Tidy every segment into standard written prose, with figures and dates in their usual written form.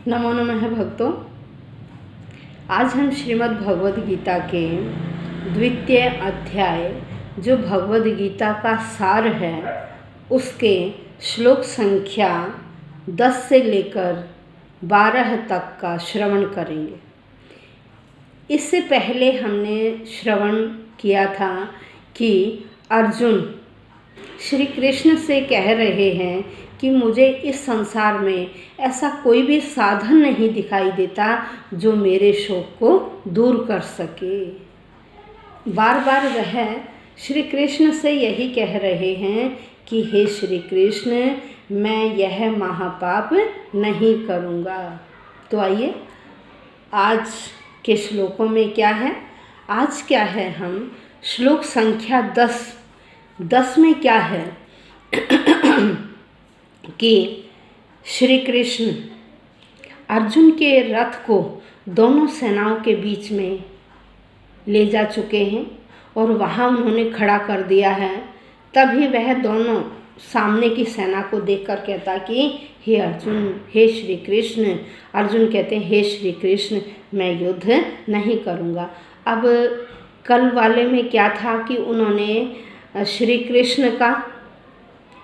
नमो नमः भक्तों। आज हम श्रीमद् भगवद गीता के द्वितीय अध्याय जो भगवद गीता का सार है उसके श्लोक संख्या 10 से लेकर 12 तक का श्रवण करेंगे। इससे पहले हमने श्रवण किया था कि अर्जुन श्री कृष्ण से कह रहे हैं कि मुझे इस संसार में ऐसा कोई भी साधन नहीं दिखाई देता जो मेरे शोक को दूर कर सके। बार बार वह श्री कृष्ण से यही कह रहे हैं कि हे श्री कृष्ण, मैं यह महापाप नहीं करूँगा। तो आइए आज के श्लोकों में क्या है। आज क्या है, हम श्लोक संख्या 10 में क्या है कि श्री कृष्ण अर्जुन के रथ को दोनों सेनाओं के बीच में ले जा चुके हैं और वहाँ उन्होंने खड़ा कर दिया है। तभी वह दोनों सामने की सेना को देखकर कहता कि हे अर्जुन, हे श्री कृष्ण। अर्जुन कहते हैं हे श्री कृष्ण, मैं युद्ध नहीं करूँगा। अब कल वाले में क्या था कि उन्होंने श्री कृष्ण का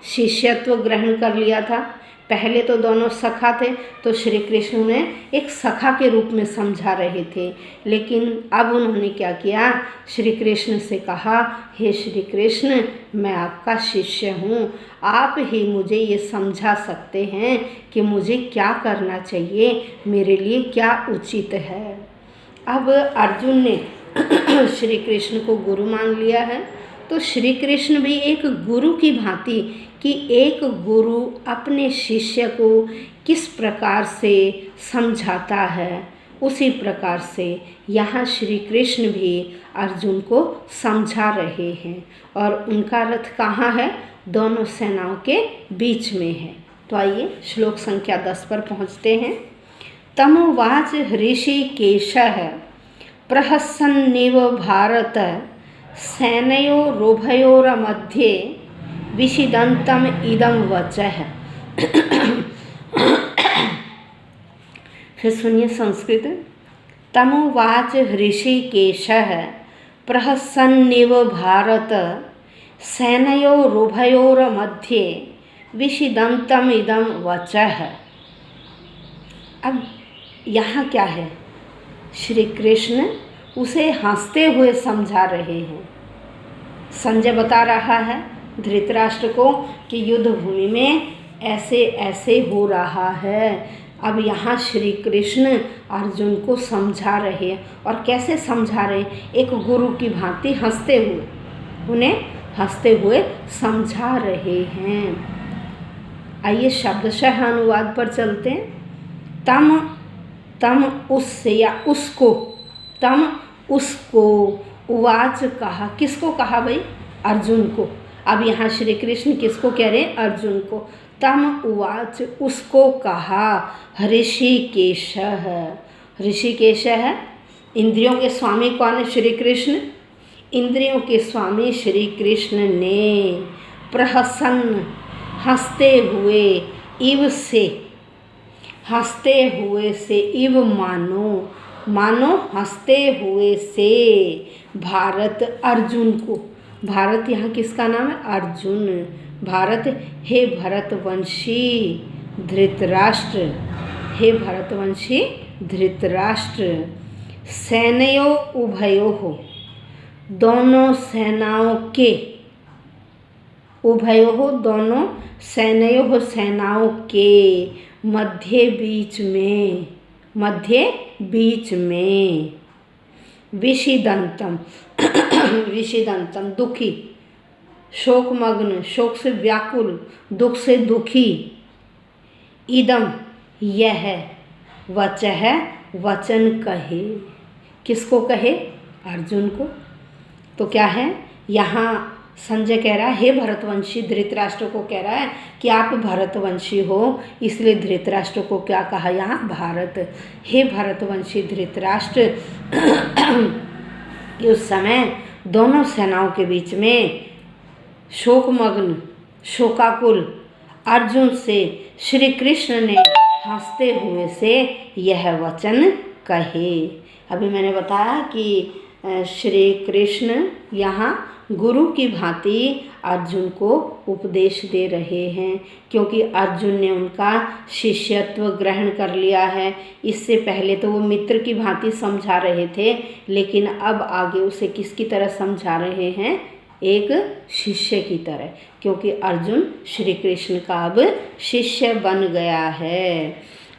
शिष्यत्व ग्रहण कर लिया था। पहले तो दोनों सखा थे तो श्री कृष्ण उन्हें एक सखा के रूप में समझा रहे थे, लेकिन अब उन्होंने क्या किया, श्री कृष्ण से कहा हे श्री कृष्ण, मैं आपका शिष्य हूँ, आप ही मुझे ये समझा सकते हैं कि मुझे क्या करना चाहिए, मेरे लिए क्या उचित है। अब अर्जुन ने श्री कृष्ण को गुरु मान लिया है, तो श्री कृष्ण भी एक गुरु की भांति कि एक गुरु अपने शिष्य को किस प्रकार से समझाता है, उसी प्रकार से यहाँ श्री कृष्ण भी अर्जुन को समझा रहे हैं। और उनका रथ कहाँ है, दोनों सेनाओं के बीच में है। तो आइए श्लोक संख्या 10 पर पहुँचते हैं। तमुवाच ऋषिकेशः प्रहसन्निव भारत सेनयोरुभयोर्मध्ये विषिदन्तम् इदं वचः। फिर सुनिए संस्कृत। तमुवाच ऋषिकेशः प्रहसन्निव भारत सेनयोरुभयोर्मध्ये विषिदन्तम् इदं वचः। अब यहाँ क्या है, श्री कृष्ण उसे हंसते हुए समझा रहे हैं। संजय बता रहा है धृतराष्ट्र को कि युद्ध भूमि में ऐसे ऐसे हो रहा है। अब यहाँ श्री कृष्ण अर्जुन को समझा रहे हैं, और कैसे समझा रहे हैं, एक गुरु की भांति हंसते हुए, उन्हें हंसते हुए समझा रहे हैं। आइए शब्दशः अनुवाद पर चलते हैं। तम उससे या उसको, तम उसको, उवाच कहा, किसको कहा भाई, अर्जुन को। अब यहाँ श्री कृष्ण किसको कह रहे हैं, अर्जुन को। तम उवाच, उसको कहा, ऋषिकेशः। ऋषिकेशः है, इंद्रियों के स्वामी कौन है, श्री कृष्ण। इंद्रियों के स्वामी श्री कृष्ण ने प्रहसन्न, हंसते हुए, इव से, हंसते हुए से, इव मानो हंसते हुए से, भारत अर्जुन को। भारत यहाँ किसका नाम है, अर्जुन। भारत हे भरतवंशी धृतराष्ट्र, हे भरतवंशी धृतराष्ट्र। सेनयो उभयो हो, दोनों सेनाओं के, उभयो हो दोनों, सेनयो हो सेनाओं के, मध्य बीच में, विषिदंतम विषिदंतम दुखी, शोकमग्न, शोक से व्याकुल, दुख से दुखी, इदम यह, वचः वचन कहे, किसको कहे, अर्जुन को। तो क्या है, यहाँ संजय कह रहा है हे भरतवंशी, धृतराष्ट्र को कह रहा है कि आप भरतवंशी हो, इसलिए धृतराष्ट्र को क्या कहा यहाँ, भारत। हे भरतवंशी धृतराष्ट्र, उस समय दोनों सेनाओं के बीच में शोकमग्न, शोकाकुल अर्जुन से श्री कृष्ण ने हंसते हुए से यह वचन कहे। अभी मैंने बताया कि श्री कृष्ण यहाँ गुरु की भांति अर्जुन को उपदेश दे रहे हैं, क्योंकि अर्जुन ने उनका शिष्यत्व ग्रहण कर लिया है। इससे पहले तो वो मित्र की भांति समझा रहे थे, लेकिन अब आगे उसे किसकी तरह समझा रहे हैं? एक शिष्य की तरह, क्योंकि अर्जुन श्री कृष्ण का अब शिष्य बन गया है।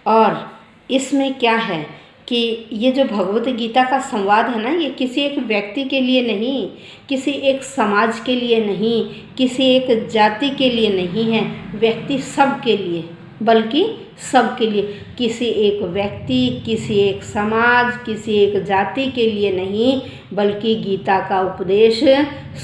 और इसमें क्या है कि ये जो भगवत गीता का संवाद है ना, ये किसी एक व्यक्ति के लिए नहीं, किसी एक समाज के लिए नहीं, किसी एक जाति के लिए नहीं है, व्यक्ति सब के लिए, बल्कि सब के लिए। किसी एक व्यक्ति, किसी एक समाज, किसी एक जाति के लिए नहीं, बल्कि गीता का उपदेश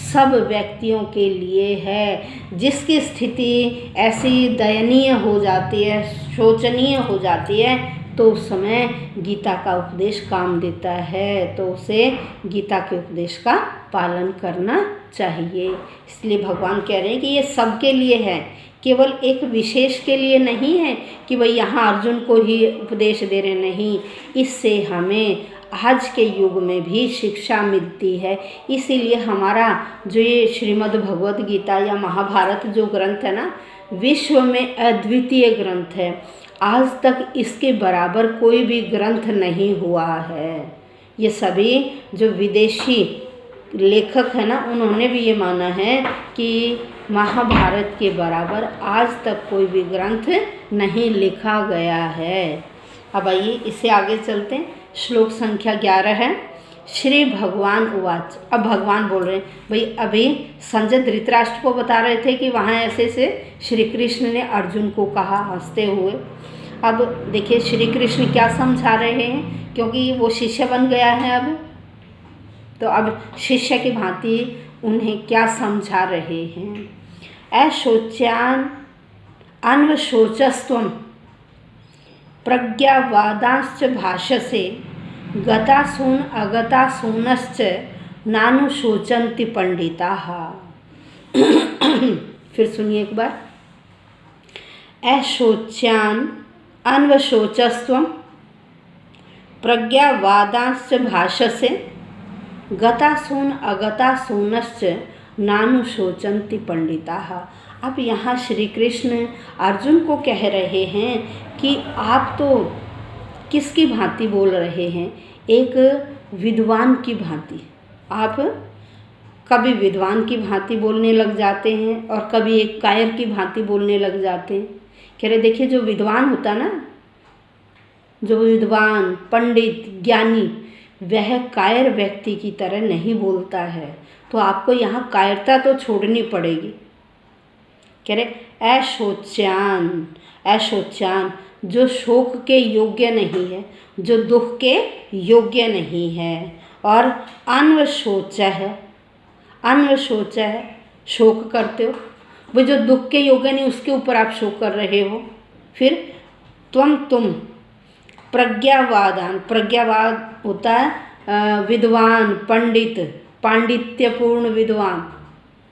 सब व्यक्तियों के लिए है। जिसकी स्थिति ऐसी दयनीय हो जाती है, शोचनीय हो जाती है, तो उस समय गीता का उपदेश काम देता है, तो उसे गीता के उपदेश का पालन करना चाहिए। इसलिए भगवान कह रहे हैं कि ये सबके लिए है, केवल एक विशेष के लिए नहीं है कि भाई यहाँ अर्जुन को ही उपदेश दे रहे, नहीं। इससे हमें आज के युग में भी शिक्षा मिलती है। इसीलिए हमारा जो ये श्रीमद् भगवद गीता या महाभारत जो ग्रंथ है ना, विश्व में अद्वितीय ग्रंथ है। आज तक इसके बराबर कोई भी ग्रंथ नहीं हुआ है। ये सभी जो विदेशी लेखक है ना, उन्होंने भी ये माना है कि महाभारत के बराबर आज तक कोई भी ग्रंथ नहीं लिखा गया है। अब आइए इससे आगे चलते हैं। श्लोक संख्या 11 है। श्री भगवान उवाच। अब भगवान बोल रहे हैं, भाई अभी संजय धृतराष्ट्र को बता रहे थे कि वहाँ ऐसे से श्री कृष्ण ने अर्जुन को कहा हंसते हुए। अब देखिए श्री कृष्ण क्या समझा रहे हैं, क्योंकि वो शिष्य बन गया है अब, तो अब शिष्य की भांति उन्हें क्या समझा रहे हैं। अशोच्यान अन्वशोचस्त्वं प्रज्ञावादांश्च भाषसे गतासून अगतासूनश्च नानुशोचन्ति पंडिताः। फिर सुनिए एक बार। अशोच्यान अन्वशोचस्त्वं प्रज्ञावादांश्च भाषसे गतासून अगतासूनश्च नानुशोचन्ति पंडिताः। अब यहाँ श्री कृष्ण अर्जुन को कह रहे हैं कि आप तो किसकी भांति बोल रहे हैं? एक विद्वान की भांति। आप कभी विद्वान की भांति बोलने लग जाते हैं और कभी एक कायर की भांति बोलने लग जाते हैं। कह रहे देखिए, जो विद्वान होता ना, जो विद्वान पंडित ज्ञानी, वह कायर व्यक्ति की तरह नहीं बोलता है, तो आपको यहाँ कायरता तो छोड़नी पड़ेगी। कह रहे अशोच्यान, अशोच्यान जो शोक के योग्य नहीं है, जो दुख के योग्य नहीं है, और अन्वशोच है, अन्वशोच है, शोक करते हो, वो जो दुख के योग्य नहीं उसके ऊपर आप शोक कर रहे हो। फिर तुम प्रज्ञावादान, प्रज्ञावाद होता है विद्वान पंडित, पांडित्यपूर्ण विद्वान,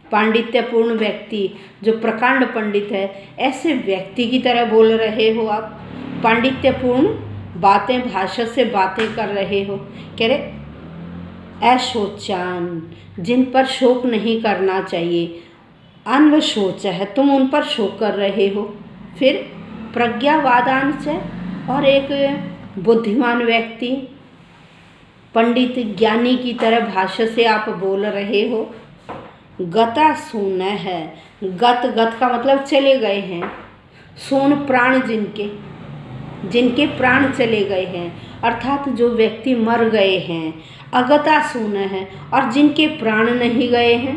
पांडित्यपूर्ण व्यक्ति, जो प्रकांड पंडित है, ऐसे व्यक्ति की तरह बोल रहे हो आप। पांडित्यपूर्ण बातें, भाषा से बातें कर रहे हो। कह रहे अशोचान, जिन पर शोक नहीं करना चाहिए, अन्वशोच है, तुम उन पर शोक कर रहे हो। फिर प्रज्ञावादांश है, और एक बुद्धिमान व्यक्ति, पंडित ज्ञानी की तरह भाषा से आप बोल रहे हो। गता सून है, गत, गत का मतलब चले गए हैं, सून प्राण जिनके, जिनके प्राण चले गए हैं, अर्थात जो व्यक्ति मर गए हैं। अगता सून है, और जिनके प्राण नहीं गए हैं,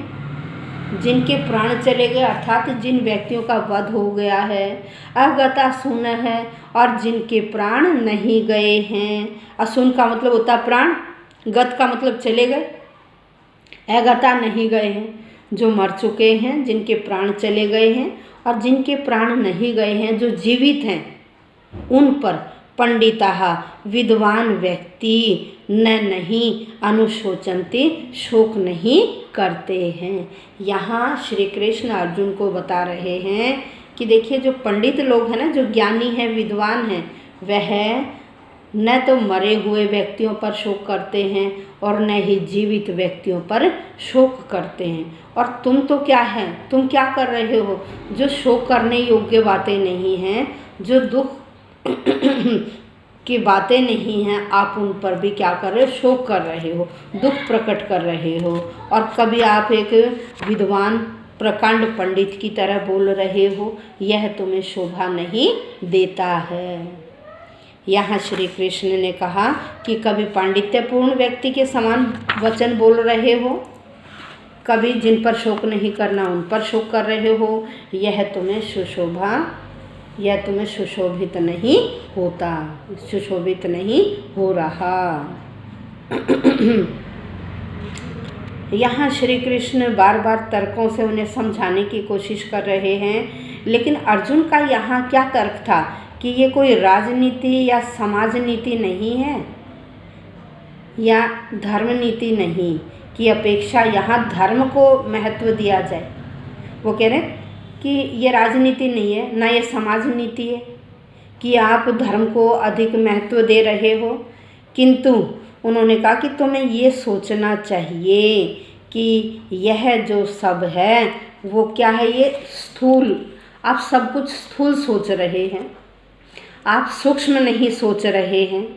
जिनके प्राण चले गए अर्थात जिन व्यक्तियों का वध हो गया है। अगता सून है, और जिनके प्राण नहीं गए हैं। असून का मतलब होता प्राण, गत का मतलब चले गए, अगता नहीं गए हैं, जो मर चुके हैं, जिनके प्राण चले गए हैं, और जिनके प्राण नहीं गए हैं, जो जीवित हैं, उन पर पंडिताः विद्वान व्यक्ति न नहीं अनुशोचन्ति, शोक नहीं करते हैं। यहाँ श्री कृष्ण अर्जुन को बता रहे हैं कि देखिए जो पंडित लोग हैं ना, जो ज्ञानी हैं, विद्वान हैं, वह न तो मरे हुए व्यक्तियों पर शोक करते हैं और न ही जीवित व्यक्तियों पर शोक करते हैं। और तुम तो क्या है, तुम क्या कर रहे हो? जो शोक करने योग्य बातें नहीं हैं, जो दुख की बातें नहीं हैं, आप उन पर भी क्या कर रहे हो? शोक कर रहे हो, दुख प्रकट कर रहे हो। और कभी आप एक विद्वान प्रकांड पंडित की तरह बोल रहे हो, यह तुम्हें शोभा नहीं देता है। यहाँ श्री कृष्ण ने कहा कि कभी पांडित्यपूर्ण व्यक्ति के समान वचन बोल रहे हो, कभी जिन पर शोक नहीं करना उन पर शोक कर रहे हो, यह तुम्हें सुशोभित नहीं होता, सुशोभित नहीं हो रहा। यहाँ श्री कृष्ण बार बार तर्कों से उन्हें समझाने की कोशिश कर रहे हैं, लेकिन अर्जुन का यहाँ क्या तर्क था कि ये कोई राजनीति या समाज नीति नहीं है या धर्म नीति नहीं की अपेक्षा यहाँ धर्म को महत्व दिया जाए। वो कह रहे कि ये राजनीति नहीं है, ना ये समाज नीति है कि आप धर्म को अधिक महत्व दे रहे हो, किंतु उन्होंने कहा कि तुम्हें ये सोचना चाहिए कि यह जो सब है वो क्या है, ये स्थूल, आप सब कुछ स्थूल सोच रहे हैं, आप सूक्ष्म नहीं सोच रहे हैं।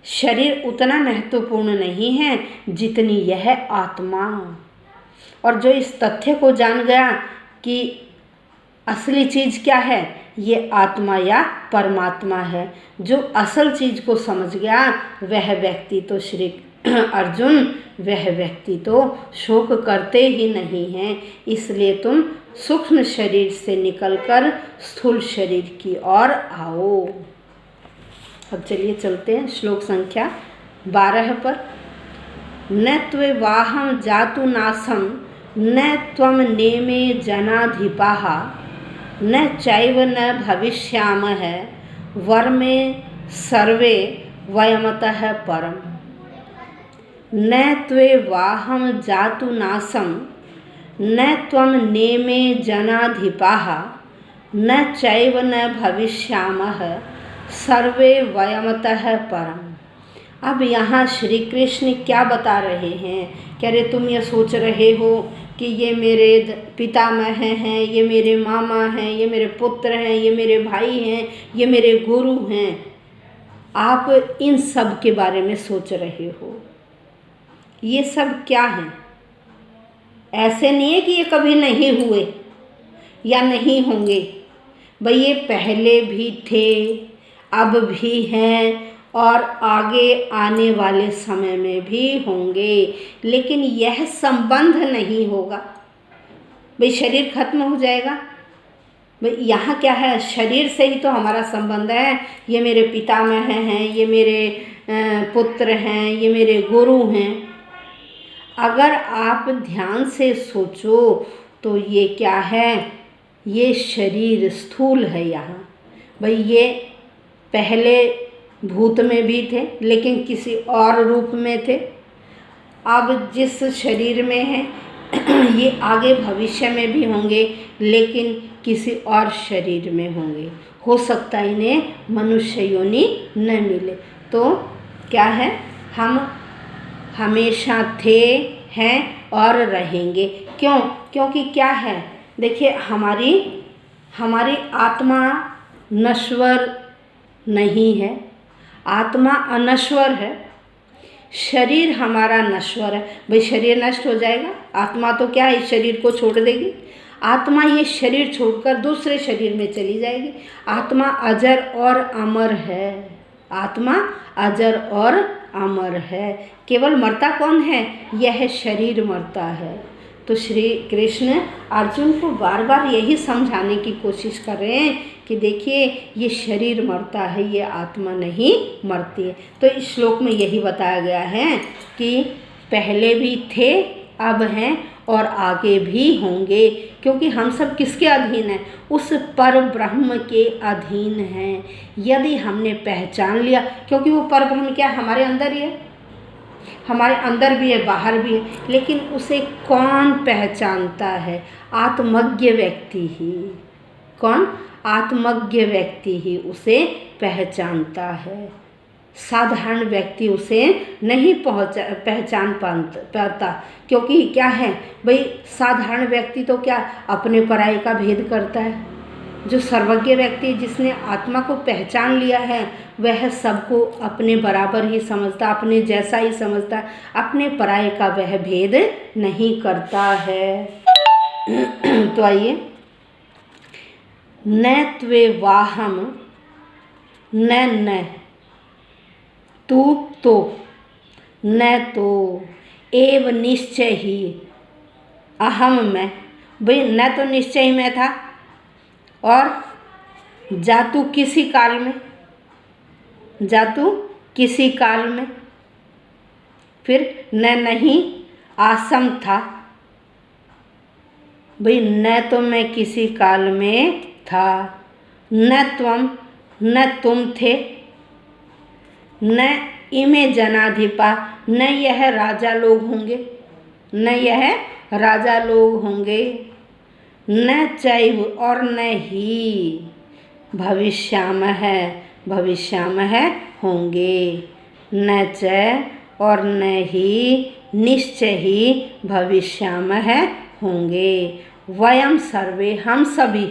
शरीर उतना महत्वपूर्ण नहीं है जितनी यह आत्मा। और जो इस तथ्य को जान गया कि असली चीज़ क्या है, ये आत्मा या परमात्मा है, जो असल चीज़ को समझ गया, वह व्यक्ति तो श्री अर्जुन, वह व्यक्ति तो शोक करते ही नहीं हैं। इसलिए तुम सूक्ष्म शरीर से निकलकर स्थूल शरीर की ओर आओ। अब चलिए चलते हैं श्लोक संख्या 12 पर। न त्वेवाहं जातु नासं न त्वं नेमे जनाधिपाः न चैव न भविष्यामः वर्मे सर्वे वयमतः परम्। न त्वेवाहं जातु नासं न त्वं नेमे जनाधिपाः न चैव न भविष्यामः सर्वे वयमतः परम्। अब यहाँ श्री कृष्ण क्या बता रहे हैं? कह रहे तुम ये सोच रहे हो कि ये मेरे पितामह हैं, ये मेरे मामा हैं, ये मेरे पुत्र हैं, ये मेरे भाई हैं, ये मेरे गुरु हैं। आप इन सब के बारे में सोच रहे हो। ये सब क्या हैं? ऐसे नहीं है कि ये कभी नहीं हुए या नहीं होंगे। भाई ये पहले भी थे, अब भी हैं और आगे आने वाले समय में भी होंगे, लेकिन यह संबंध नहीं होगा। भाई शरीर खत्म हो जाएगा। भाई यहाँ क्या है, शरीर से ही तो हमारा संबंध है। ये मेरे पितामह हैं, ये मेरे पुत्र हैं, ये मेरे गुरु हैं। अगर आप ध्यान से सोचो तो ये क्या है, ये शरीर स्थूल है। यहाँ भाई ये पहले भूत में भी थे लेकिन किसी और रूप में थे। अब जिस शरीर में है ये आगे भविष्य में भी होंगे लेकिन किसी और शरीर में होंगे। हो सकता है इन्हें मनुष्य योनि न मिले। तो क्या है, हम हमेशा थे, हैं और रहेंगे। क्यों? क्योंकि क्या है, देखिए हमारी आत्मा नश्वर नहीं है, आत्मा अनश्वर है। शरीर हमारा नश्वर है। भाई शरीर नष्ट हो जाएगा, आत्मा तो क्या है, इस शरीर को छोड़ देगी। आत्मा ये शरीर छोड़कर दूसरे शरीर में चली जाएगी। आत्मा अजर और अमर है। आत्मा अजर और अमर है। केवल मरता कौन है? यह शरीर मरता है। तो श्री कृष्ण अर्जुन को बार बार यही समझाने की कोशिश कर रहे हैं कि देखिए ये शरीर मरता है, ये आत्मा नहीं मरती है। तो इस श्लोक में यही बताया गया है कि पहले भी थे, अब हैं और आगे भी होंगे। क्योंकि हम सब किसके अधीन हैं? उस पर ब्रह्म के अधीन हैं। यदि हमने पहचान लिया, क्योंकि वो पर ब्रह्म क्या हमारे अंदर ही है, हमारे अंदर भी है, बाहर भी है, लेकिन उसे कौन पहचानता है? आत्मज्ञ व्यक्ति ही। कौन? आत्मज्ञ व्यक्ति ही उसे पहचानता है। साधारण व्यक्ति उसे नहीं पहचान पाता, क्योंकि क्या है भाई, साधारण व्यक्ति तो क्या अपने पराये का भेद करता है। जो सर्वज्ञ व्यक्ति, जिसने आत्मा को पहचान लिया है, वह सबको अपने बराबर ही समझता, अपने जैसा ही समझता, अपने पराये का वह भेद नहीं करता है। तो आइए, न त्वे वाहम न तू तो, न तो एव निश्चय ही अहम मैं। भाई न तो निश्चय ही मैं था, और जातु किसी काल में, जातु किसी काल में, फिर न नहीं आसम था। भाई न तो मैं किसी काल में था, न तुम थे, न इमे जनाधिपा, न यह राजा लोग होंगे, न यह राजा लोग होंगे, न चैव और न ही भविष्यामः होंगे, न च और न ही निश्चय ही भविष्यामः होंगे। वयम सर्वे, हम सभी,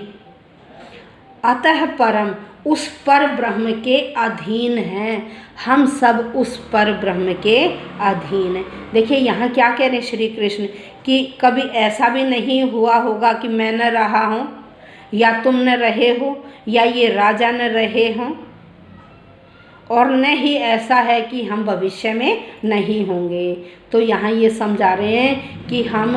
अतः परम, उस पर ब्रह्म के अधीन हैं। हम सब उस पर ब्रह्म के अधीन हैं। देखिए यहाँ क्या कह रहे श्री कृष्ण, कि कभी ऐसा भी नहीं हुआ होगा कि मैं न रहा हूँ, या तुम न रहे हो, या ये राजा न रहे हों, और न ही ऐसा है कि हम भविष्य में नहीं होंगे। तो यहाँ ये समझा रहे हैं कि हम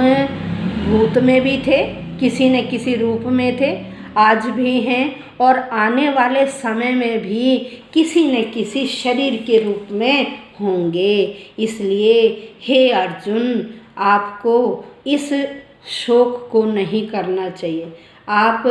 भूत में भी थे, किसी न किसी रूप में थे, आज भी हैं, और आने वाले समय में भी किसी न किसी शरीर के रूप में होंगे। इसलिए हे अर्जुन, आपको इस शोक को नहीं करना चाहिए। आप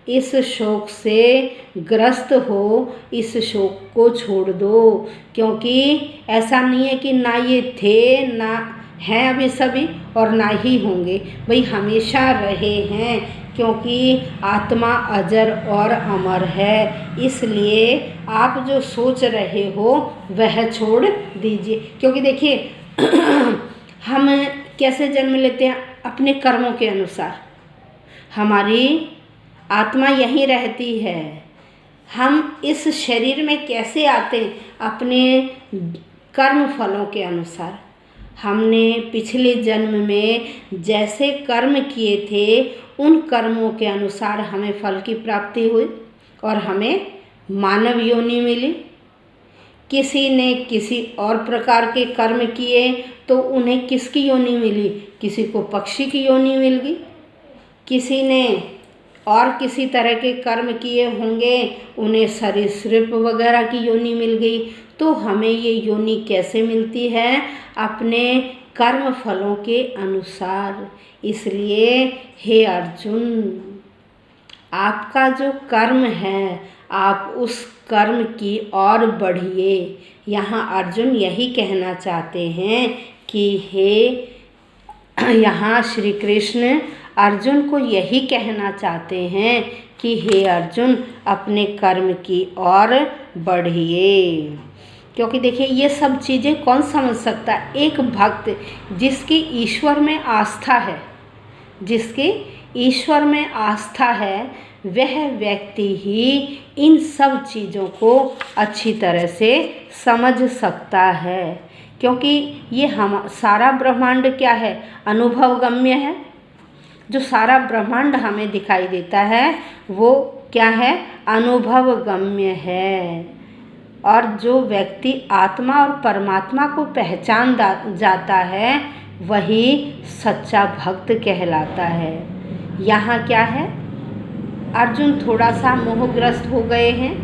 इस शोक से ग्रस्त हो, इस शोक को छोड़ दो, क्योंकि ऐसा नहीं है कि ना ये थे, ना हैं अभी सभी, और ना ही होंगे। भाई हमेशा रहे हैं, क्योंकि आत्मा अजर और अमर है। इसलिए आप जो सोच रहे हो वह छोड़ दीजिए। क्योंकि देखिए हम कैसे जन्म लेते हैं? अपने कर्मों के अनुसार। हमारी आत्मा यहीं रहती है। हम इस शरीर में कैसे आते हैं? अपने कर्म फलों के अनुसार। हमने पिछले जन्म में जैसे कर्म किए थे, उन कर्मों के अनुसार हमें फल की प्राप्ति हुई और हमें मानव योनि मिली। किसी ने किसी और प्रकार के कर्म किए तो उन्हें किसकी योनि मिली? किसी को पक्षी की योनि मिल गई, किसी ने और किसी तरह के कर्म किए होंगे, उन्हें सरीसृप वगैरह की योनि मिल गई। तो हमें ये योनि कैसे मिलती है? अपने कर्म फलों के अनुसार। इसलिए हे अर्जुन, आपका जो कर्म है, आप उस कर्म की ओर बढ़िए। यहाँ अर्जुन यही कहना चाहते हैं कि यहाँ श्री कृष्ण अर्जुन को यही कहना चाहते हैं कि हे अर्जुन, अपने कर्म की ओर बढ़िए। क्योंकि देखिए ये सब चीज़ें कौन समझ सकता है? एक भक्त जिसकी ईश्वर में आस्था है, जिसकी ईश्वर में आस्था है, वह व्यक्ति ही इन सब चीज़ों को अच्छी तरह से समझ सकता है। क्योंकि ये हम सारा ब्रह्मांड क्या है? अनुभवगम्य है। जो सारा ब्रह्मांड हमें दिखाई देता है वो क्या है? अनुभवगम्य है। और जो व्यक्ति आत्मा और परमात्मा को पहचान जाता है, वही सच्चा भक्त कहलाता है। यहाँ क्या है? अर्जुन थोड़ा सा मोहग्रस्त हो गए हैं,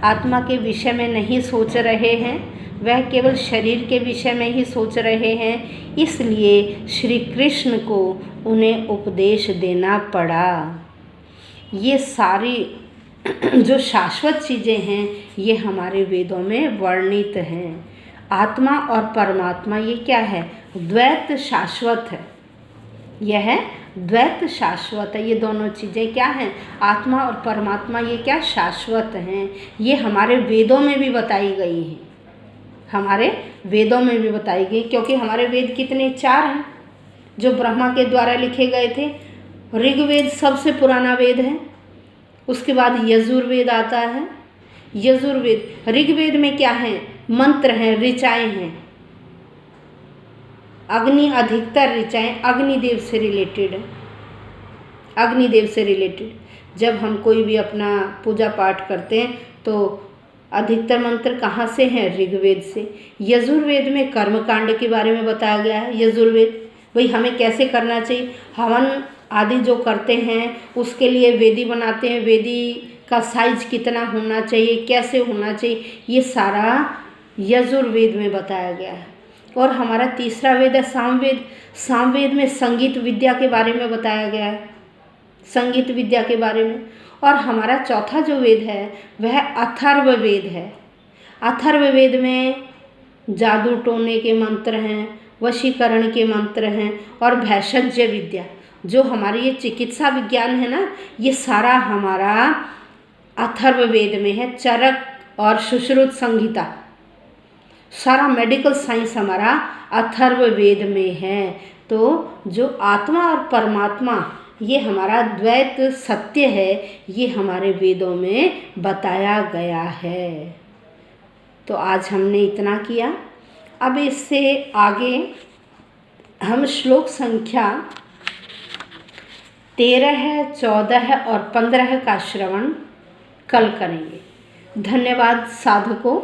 आत्मा के विषय में नहीं सोच रहे हैं, वह केवल शरीर के विषय में ही सोच रहे हैं। इसलिए श्री कृष्ण को उन्हें उपदेश देना पड़ा। ये सारी जो शाश्वत चीज़ें हैं, ये हमारे वेदों में वर्णित हैं। आत्मा और परमात्मा ये क्या है? द्वैत शाश्वत है। यह द्वैत शाश्वत है। ये दोनों चीज़ें क्या हैं? आत्मा और परमात्मा ये क्या शाश्वत हैं। ये हमारे वेदों में भी बताई गई हैं, हमारे वेदों में भी बताई गई, क्योंकि हमारे वेद कितने? 4 हैं जो ब्रह्मा के द्वारा लिखे गए थे। ऋग्वेद सबसे पुराना वेद है, उसके बाद यजुर्वेद आता है। यजुर्वेद, ऋग्वेद में क्या है? मंत्र हैं, ऋचाएँ हैं। अग्नि, अधिकतर ऋचाएँ अग्निदेव से रिलेटेड है, अग्निदेव से रिलेटेड। जब हम कोई भी अपना पूजा पाठ करते हैं तो अधिकतर मंत्र कहाँ से हैं? ऋग्वेद से। यजुर्वेद में कर्मकांड के बारे में बताया गया है। यजुर्वेद भाई हमें कैसे करना चाहिए, हवन आदि जो करते हैं उसके लिए वेदी बनाते हैं, वेदी का साइज कितना होना चाहिए, कैसे होना चाहिए, ये सारा यजुर्वेद में बताया गया है। और हमारा तीसरा वेद है सामवेद। सामवेद में संगीत विद्या के बारे में बताया गया है, संगीत विद्या के बारे में। और हमारा चौथा जो वेद है वह अथर्ववेद है। अथर्ववेद में जादू टोने के मंत्र हैं, वशीकरण के मंत्र हैं, और भेषज विद्या जो हमारी ये चिकित्सा विज्ञान है ना, ये सारा हमारा अथर्ववेद में है। चरक और सुश्रुत संहिता, सारा मेडिकल साइंस हमारा अथर्ववेद में है। तो जो आत्मा और परमात्मा ये हमारा द्वैत सत्य है, ये हमारे वेदों में बताया गया है। तो आज हमने इतना किया। अब इससे आगे हम श्लोक संख्या 13, 14 और 15 का श्रवण कल करेंगे। धन्यवाद साधकों।